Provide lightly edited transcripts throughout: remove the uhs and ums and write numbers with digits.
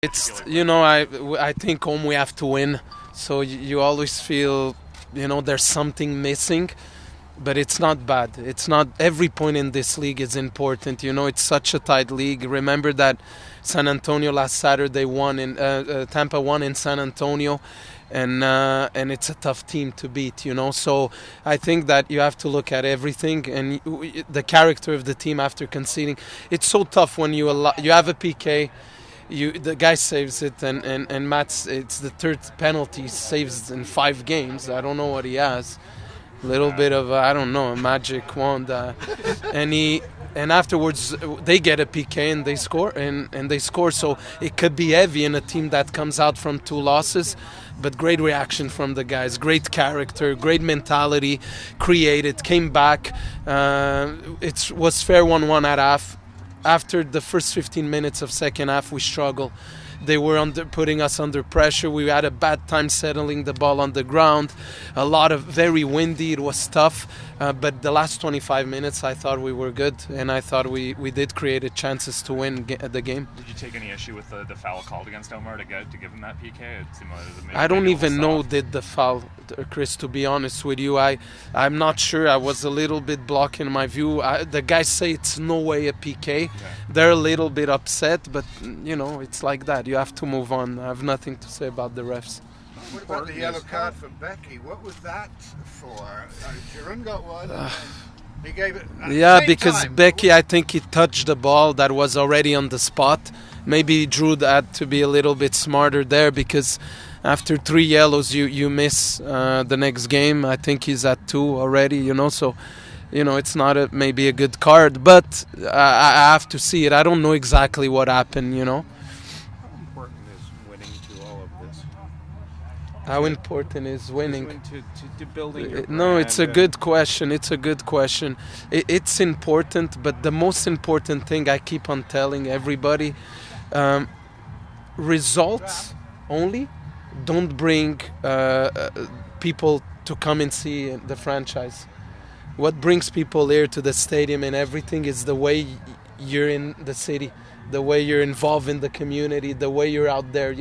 It's, I think home we have to win. So you always feel, there's something missing. But it's not bad. It's not every point in this league is important. It's such a tight league. Remember that San Antonio last Saturday won in Tampa won in San Antonio, and it's a tough team to beat. So I think that you have to look at everything and the character of the team after conceding. It's so tough when you have a PK. The guy saves it, and Matt's it's the third penalty he saves in 5 games. I don't know what he has. Little bit of I don't know, a magic wand, and afterwards they get a PK and they score and they score. So it could be heavy in a team that comes out from 2 losses, but great reaction from the guys, great character, great mentality, created, came back. It was fair 1-1 at half. After the first 15 minutes of second half, we struggled. They were putting us under pressure. We had a bad time settling the ball on the ground. A lot of very windy. It was tough. But the last 25 minutes, I thought we were good, and I thought we did create chances to win the game. Did you take any issue with the foul called against Omar to give him that PK? It seemed like it was I don't even know did the foul, Chris, to be honest with you. I'm not sure. I was a little bit blocking my view. The guys say it's no way a PK. Yeah. They're a little bit upset, but, it's like that. You have to move on. I have nothing to say about the refs. What about the yellow card for Becky? What was that for? Giron got one. He gave it. Yeah, because Becky, I think he touched the ball that was already on the spot. Maybe Drew had to be a little bit smarter there, because after 3 yellows, you miss the next game. I think he's at 2 already. So. It's not maybe a good card, but I have to see it. I don't know exactly what happened. How important is winning to all of this? How important is winning? To building your No, it's a good question. It's a good question. It's important, but the most important thing I keep on telling everybody, results only don't bring people to come and see the franchise. What brings people here to the stadium and everything is the way you're in the city, the way you're involved in the community, the way you're out there,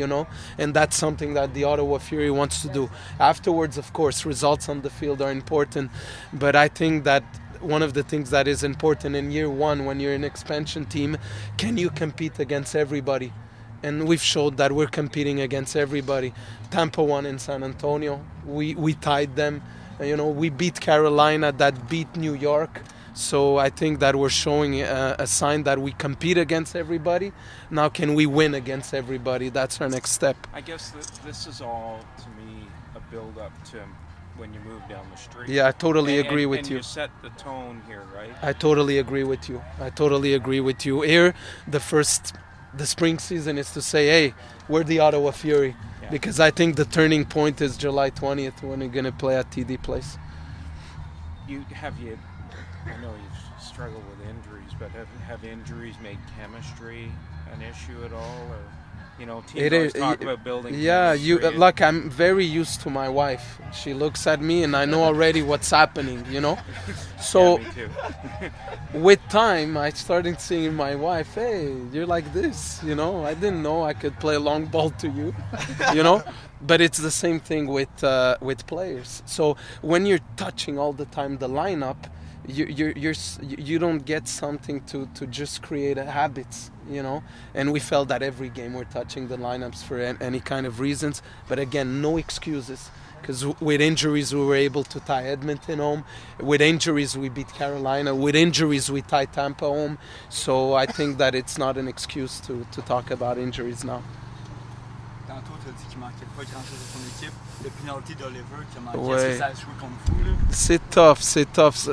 and that's something that the Ottawa Fury wants to do. Afterwards, of course, results on the field are important, but I think that one of the things that is important in year 1 when you're an expansion team, can you compete against everybody? And we've showed that we're competing against everybody. Tampa won in San Antonio. We tied them. We beat Carolina, that beat New York. So I think that we're showing a sign that we compete against everybody. Now can we win against everybody? That's our next step. I guess this is all, to me, a build-up to when you move down the street. Yeah, I totally agree with you. And you set the tone here, right? I totally agree with you. Here, the spring season is to say, hey, we're the Ottawa Fury. Yeah. Because I think the turning point is July 20th when we're going to play at TD Place. I know you've struggled with injuries, but have injuries made chemistry an issue at all? Or, teams always talk about building chemistry. Look, I'm very used to my wife. She looks at me and I know already what's happening, So, yeah, me too. with time, I started seeing my wife, hey, you're like this, I didn't know I could play a long ball to you, But it's the same thing with players. So when you're touching all the time the lineup, you don't get something to just create habits, And we felt that every game we're touching the lineups for any kind of reasons. But again, no excuses. Because with injuries, we were able to tie Edmonton home. With injuries, we beat Carolina. With injuries, we tie Tampa home. So I think that it's not an excuse to talk about injuries now. Tantôt, tu as dit qu'il manquait pas grand-chose à ton équipe. Le penalty d'Oliver qui a manqué, est-ce que ça a joué contre vous? Là? C'est tough.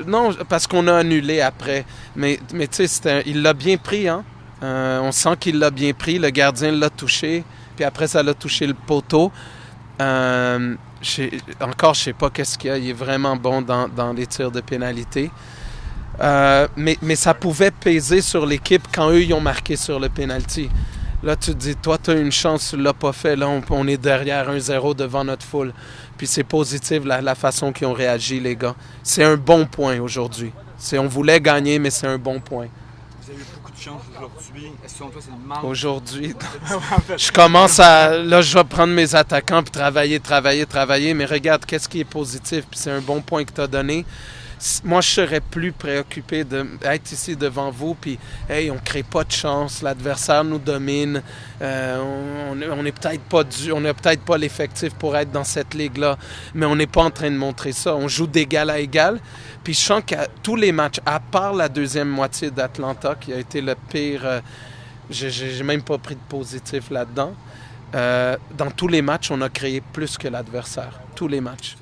Non, parce qu'on a annulé après. Mais tu sais, il l'a bien pris. Hein? On sent qu'il l'a bien pris. Le gardien l'a touché. Puis après, ça l'a touché le poteau. Je sais pas qu'est-ce qu'il y a. Il est vraiment bon dans les tirs de pénalité. Mais ça pouvait peser sur l'équipe quand eux ils ont marqué sur le penalty. Là, tu te dis, toi, tu as une chance, tu ne l'as pas fait. Là, on est derrière 1-0 devant notre foule. Puis c'est positif la façon qu'ils ont réagi, les gars. C'est un bon point aujourd'hui. On voulait gagner, mais c'est un bon point. Vous avez eu beaucoup de de chance aujourd'hui. Est-ce que selon toi, c'est le manque? Aujourd'hui, je commence à... Là, je vais prendre mes attaquants puis travailler. Mais regarde, qu'est-ce qui est positif? Puis c'est un bon point que tu as donné. Moi, je serais plus préoccupé d'être ici devant vous, puis hey, on crée pas de chance, l'adversaire nous domine, on n'est peut-être pas l'effectif pour être dans cette ligue-là, mais on n'est pas en train de montrer ça. On joue d'égal à égal, puis je sens qu'à tous les matchs, à part la deuxième moitié d'Atlanta, qui a été le pire, j'ai même pas pris de positif là-dedans, dans tous les matchs, on a créé plus que l'adversaire. Tous les matchs.